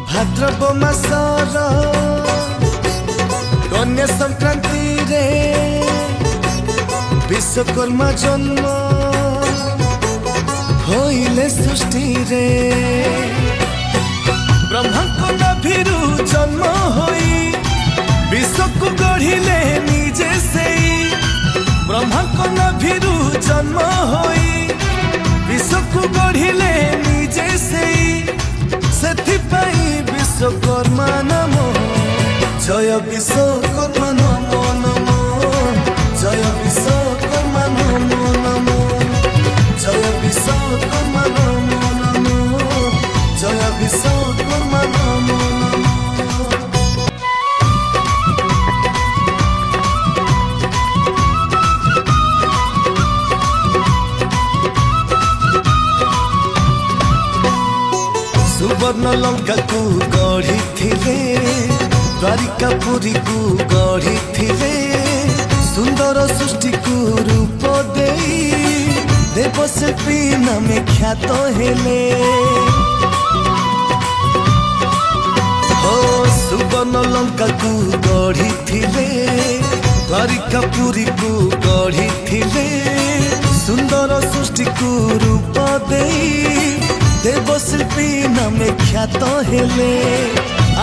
भाद्रव मासर कन्या संक्रांति रे विश्वकर्मा जन्म होइले सृष्टि रे ब्रह्मांड नाभिरु जन्म होई विश्व को गढ़िले निजे सेई ब्रह्मांड नाभिरु जन्म होई विश्व को गढ़िले निजे सेई सेथिपाई विश्वकर्मा नमो जय विश्वकर्मा नमो नमो जय विश्वकर्मा नमो नमो जय विश्वकर्मा नमो नमो जय विश्वकर्मा नमो नमो। सुवर्ण लंका को गढ़ी थिले द्वारिकापुरी को गढ़ी थिले सुंदर सृष्टि को रूप देई देवशिल्पी नामे ख्यात हेले हो सुवर्ण लंका को गढ़ी थिले द्वारिकापुरी को गढ़ी थिले सुंदर सृष्टि को रूप देई देवशिल्पी नामे ख्यात हेले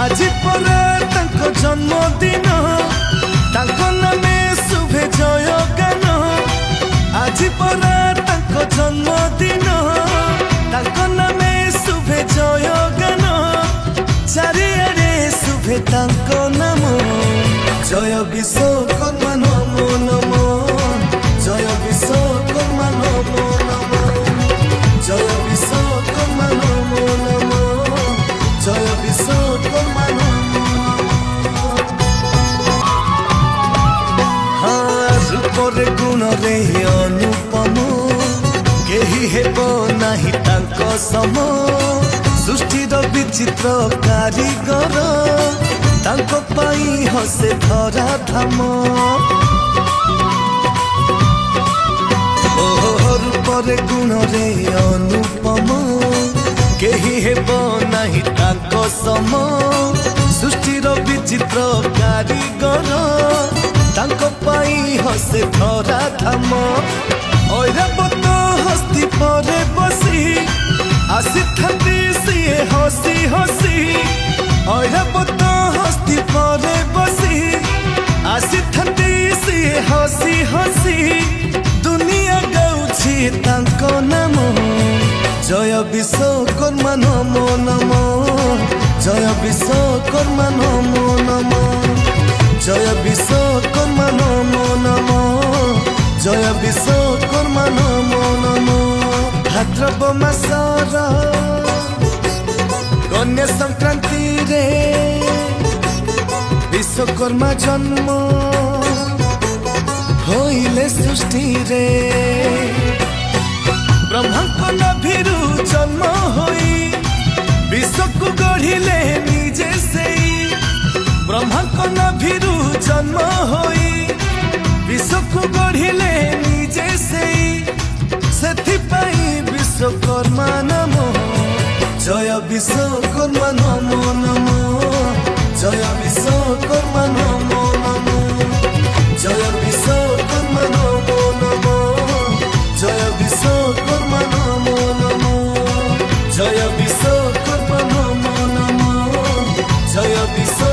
आज परे तांको जन्मदिन तांको नामे शुभे जय गान आज परे तांको जन्मदिन तांको नामे शुभे जय गान चारिआडे शुभे तांको नाम जय विश्वकर्मा नमो नमो जय विश्वकर्मा नमो नमो जय विश्वकर्मा नमो नमो जय विश्वकर्मा नमो नमो। हाँ रूपरे गुणरे अनुपम केही हेबो नाही तांको सम सृष्टिर विचित्र कारीगर तांको पाई हसे धरा धाम रूपरे गुणरे अनुपम केही हेबो नाही तांको सम सृष्टिर विचित्र कारीगर तांको पाई हसे धरा धाम ऐरावत हस्ती परे बसी आसी थांती सिए हसी हसी ऐरावत हस्ती परे बसी आसी थांती सिए हसी हसी दुनिया गाउछि तांको नाम जय विश्वकर्मा नमो नमो जय विश्वकर्मा नमो नमो जय विश्वकर्मा नमो नमो जय विश्वकर्मा नमो नमो। भाद्रव मासर कन्या संक्रांति रे विश्वकर्मा जन्म होइले सृष्टि रे ब्रह्मांड नाभिरु जन्म होई विश्व को गढ़िले निजे सेई ब्रह्मांड नाभिरु जन्म होई विश्व को गढ़िले निजे सेई सेथिपाई विश्वकर्मा नमो जय विश्वकर्मा नमो नमो जय विश्वकर्मा नमो नमो जय विश्वकर्मा नमो नमो जय विश्वकर्मा नमो नमो जय विश्वकर्मा नमो नमो जय विश्व